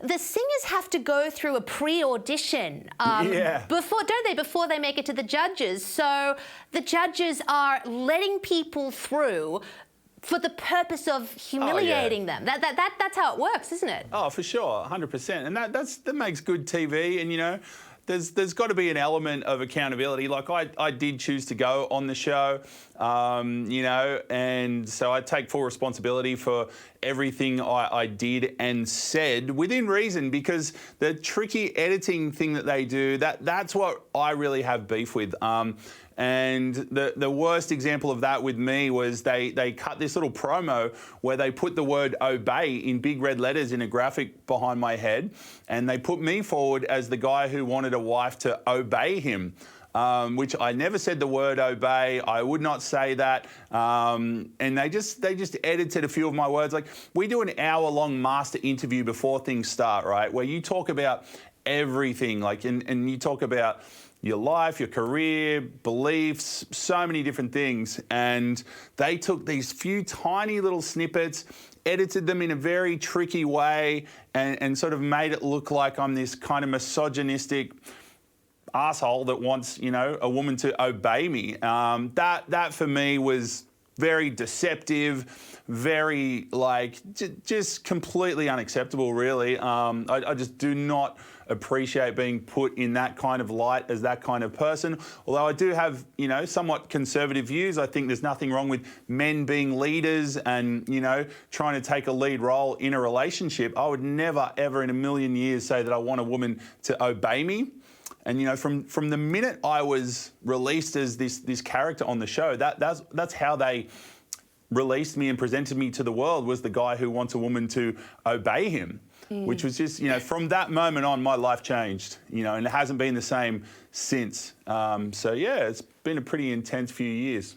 the singers have to go through a pre-audition before they make it to the judges. So the judges are letting people through for the purpose of humiliating them. That's how it works, isn't it? Oh, for sure, 100%. And that makes good TV. And, you know, there's got to be an element of accountability. Like I did choose to go on the show, you know, and so I take full responsibility for everything I did and said within reason, because the tricky editing thing that they do, that's what I really have beef with. And the worst example of that with me was they cut this little promo where they put the word obey in big red letters in a graphic behind my head, and they put me forward as the guy who wanted a wife to obey him. Which I never said the word obey. I would not say that. And they just edited a few of my words. Like, we do an hour-long master interview before things start, right? Where you talk about everything, like, and you talk about your life, your career, beliefs, so many different things. And they took these few tiny little snippets, edited them in a very tricky way, and sort of made it look like I'm this kind of misogynistic asshole that wants, you know, a woman to obey me. That for me was very deceptive, very, like, just completely unacceptable, really. I just do not appreciate being put in that kind of light as that kind of person. Although I do have, you know, somewhat conservative views. I think there's nothing wrong with men being leaders and, you know, trying to take a lead role in a relationship. I would never, ever in a million years say that I want a woman to obey me. And, you know, from the minute I was released as this character on the show, that's how they released me and presented me to the world, was the guy who wants a woman to obey him, which was just, you know, from that moment on, my life changed, you know, and it hasn't been the same since. So, yeah, it's been a pretty intense few years.